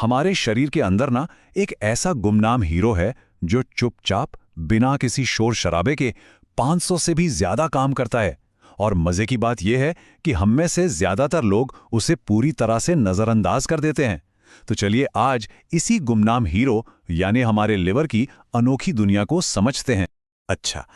हमारे शरीर के अंदर ना एक ऐसा गुमनाम हीरो है जो चुपचाप बिना किसी शोर शराबे के 500 से भी ज्यादा काम करता है। और मजे की बात यह है कि हम में से ज्यादातर लोग उसे पूरी तरह से नजरअंदाज कर देते हैं। तो चलिए आज इसी गुमनाम हीरो यानी हमारे लिवर की अनोखी दुनिया को समझते हैं। अच्छा,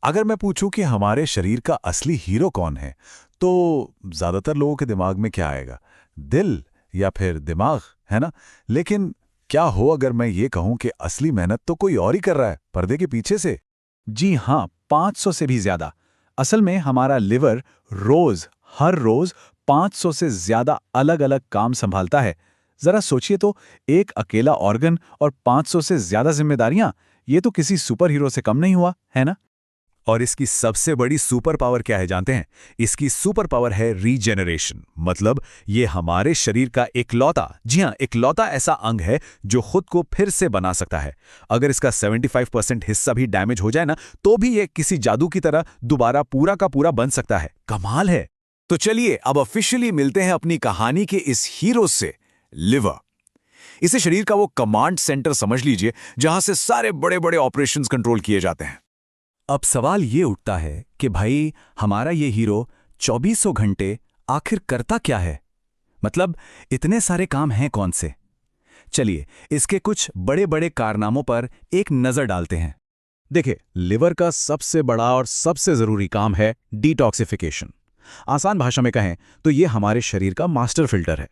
अगर मैं पूछूं कि हमारे शरीर का असली हीरो कौन है, तो ज्यादातर लोगों के दिमाग में क्या आएगा? दिल या फिर दिमाग, है ना? लेकिन क्या हो अगर मैं ये कहूं कि असली मेहनत तो कोई और ही कर रहा है पर्दे के पीछे से? जी हाँ, 500 से भी ज्यादा। असल में हमारा लिवर हर रोज 500 से ज्यादा अलग अलग काम संभालता है। जरा सोचिए तो, एक अकेला ऑर्गन और 500 से ज्यादा जिम्मेदारियां, ये तो किसी सुपर हीरो से कम नहीं हुआ, है ना? और इसकी सबसे बड़ी सुपर पावर क्या है जानते हैं? इसकी सुपर पावर है रीजेनरेशन। मतलब ये हमारे शरीर का इकलौता, जी हाँ, इकलौता ऐसा अंग है जो खुद को फिर से बना सकता है। अगर इसका 75% हिस्सा भी डैमेज हो जाए ना, तो भी ये किसी जादू की तरह दोबारा पूरा का पूरा बन सकता है। कमाल है। तो चलिए अब ऑफिशियली मिलते हैं अपनी कहानी के इस हीरो से, लिवर। इसे शरीर का वो कमांड सेंटर समझ लीजिए जहां से सारे बड़े बड़े ऑपरेशंस कंट्रोल किए जाते हैं। अब सवाल ये उठता है कि भाई हमारा ये हीरो 2400 घंटे आखिर करता क्या है? मतलब इतने सारे काम हैं कौन से? चलिए इसके कुछ बड़े बड़े कारनामों पर एक नजर डालते हैं। देखिए, लिवर का सबसे बड़ा और सबसे जरूरी काम है डिटॉक्सिफिकेशन। आसान भाषा में कहें तो ये हमारे शरीर का मास्टर फिल्टर है।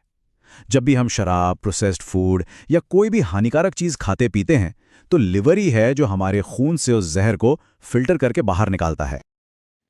जब भी हम शराब, प्रोसेस्ड फूड या कोई भी हानिकारक चीज खाते पीते हैं, तो लिवर ही है जो हमारे खून से उस जहर को फिल्टर करके बाहर निकालता है।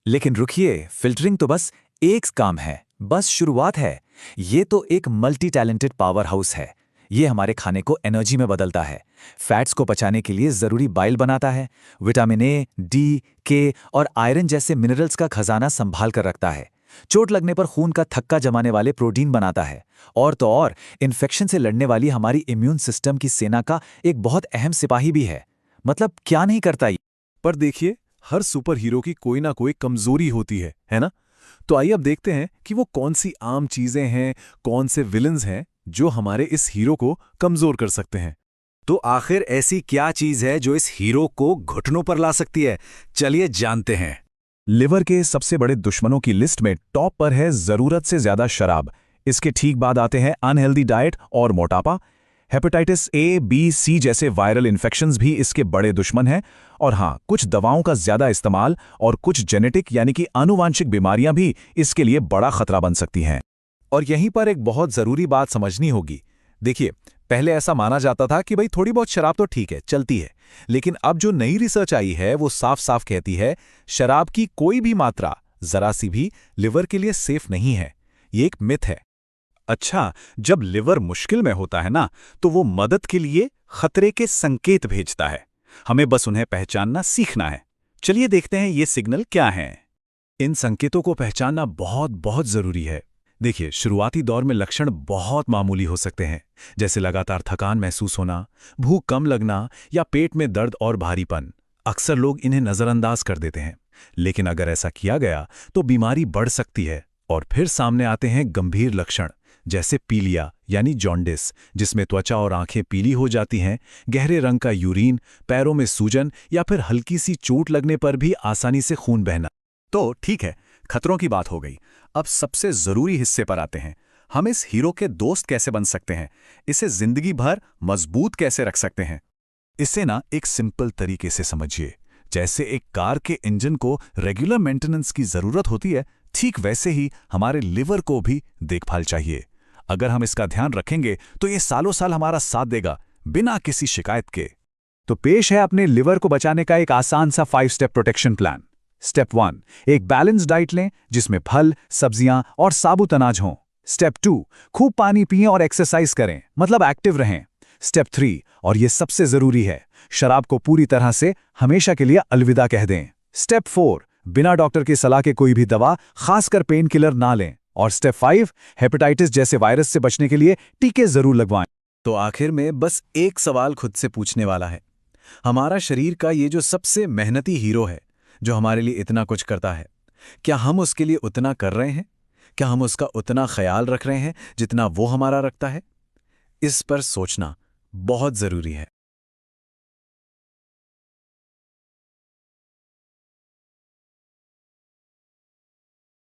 लेकिन रुकिए, फिल्टरिंग तो बस एक काम है, बस शुरुआत है। ये तो एक मल्टी टैलेंटेड पावर हाउस है। ये हमारे खाने को एनर्जी में बदलता है, फैट्स को पचाने के लिए जरूरी बाइल बनाता है, विटामिन ए, डी, के और आयरन जैसे मिनरल्स का खजाना संभाल कर रखता है, चोट लगने पर खून का थक्का जमाने वाले प्रोटीन बनाता है, और तो और इन्फेक्शन से लड़ने वाली हमारी इम्यून सिस्टम की सेना का एक बहुत अहम सिपाही भी है। मतलब क्या नहीं करता ये? पर देखिए, हर सुपर हीरो की कोई ना कोई कमजोरी होती है ना? तो आइए अब देखते हैं कि वो कौन सी आम चीजें हैं, कौन से विलन्स हैं जो हमारे इस हीरो को कमजोर कर सकते हैं। तो आखिर ऐसी क्या चीज है जो इस हीरो को घुटनों पर ला सकती है? चलिए जानते हैं। लिवर के सबसे बड़े दुश्मनों की लिस्ट में टॉप पर है जरूरत से ज्यादा शराब। इसके ठीक बाद आते हैं अनहेल्दी डाइट और मोटापा। हेपेटाइटिस ए, बी, सी जैसे वायरल इन्फेक्शंस भी इसके बड़े दुश्मन हैं। और हाँ, कुछ दवाओं का ज्यादा इस्तेमाल और कुछ जेनेटिक यानी कि आनुवांशिक बीमारियां भी इसके लिए बड़ा खतरा बन सकती हैं। और यहीं पर एक बहुत जरूरी बात समझनी होगी। देखिए, पहले ऐसा माना जाता था कि भाई थोड़ी बहुत शराब तो ठीक है, चलती है। लेकिन अब जो नई रिसर्च आई है वो साफ साफ कहती है शराब की कोई भी मात्रा जरा सी भी लिवर के लिए सेफ नहीं है। ये एक मिथ है। अच्छा, जब लिवर मुश्किल में होता है ना, तो वो मदद के लिए खतरे के संकेत भेजता है। हमें बस उन्हें पहचानना सीखना है। चलिए देखते हैं ये सिग्नल क्या हैं। इन संकेतों को पहचानना बहुत बहुत जरूरी है। देखिए, शुरुआती दौर में लक्षण बहुत मामूली हो सकते हैं, जैसे लगातार थकान महसूस होना, भूख कम लगना या पेट में दर्द और भारीपन। अक्सर लोग इन्हें नजरअंदाज कर देते हैं, लेकिन अगर ऐसा किया गया तो बीमारी बढ़ सकती है। और फिर सामने आते हैं गंभीर लक्षण, जैसे पीलिया यानी जॉन्डिस, जिसमें त्वचा और आंखें पीली हो जाती हैं, गहरे रंग का यूरिन, पैरों में सूजन या फिर हल्की सी चोट लगने पर भी आसानी से खून बहना। तो ठीक है, खतरों की बात हो गई। अब सबसे जरूरी हिस्से पर आते हैं। हम इस हीरो के दोस्त कैसे बन सकते हैं? इसे जिंदगी भर मजबूत कैसे रख सकते हैं? इसे ना एक सिंपल तरीके से समझिए। जैसे एक कार के इंजन को रेगुलर मेंटेनेंस की जरूरत होती है, ठीक वैसे ही हमारे लिवर को भी देखभाल चाहिए। अगर हम इसका ध्यान रखेंगे तो ये सालों साल हमारा साथ देगा, बिना किसी शिकायत के। तो पेश है अपने लिवर को बचाने का एक आसान सा 5 स्टेप प्रोटेक्शन प्लान। स्टेप 1, एक बैलेंस डाइट लें जिसमें फल, सब्जियां और साबुत अनाज हों। स्टेप 2, खूब पानी पिएं और एक्सरसाइज करें, मतलब एक्टिव रहें। स्टेप 3, और ये सबसे जरूरी है, शराब को पूरी तरह से हमेशा के लिए अलविदा कह दें। स्टेप 4, बिना डॉक्टर की सलाह के कोई भी दवा, खासकर पेन किलर ना लें। और स्टेप 5, हेपेटाइटिस जैसे वायरस से बचने के लिए टीके जरूर लगवाएं। तो आखिर में बस एक सवाल खुद से पूछने वाला है, हमारा शरीर का ये जो सबसे मेहनती हीरो है, जो हमारे लिए इतना कुछ करता है, क्या हम उसके लिए उतना कर रहे हैं? क्या हम उसका उतना ख्याल रख रहे हैं जितना वो हमारा रखता है? इस पर सोचना बहुत जरूरी है।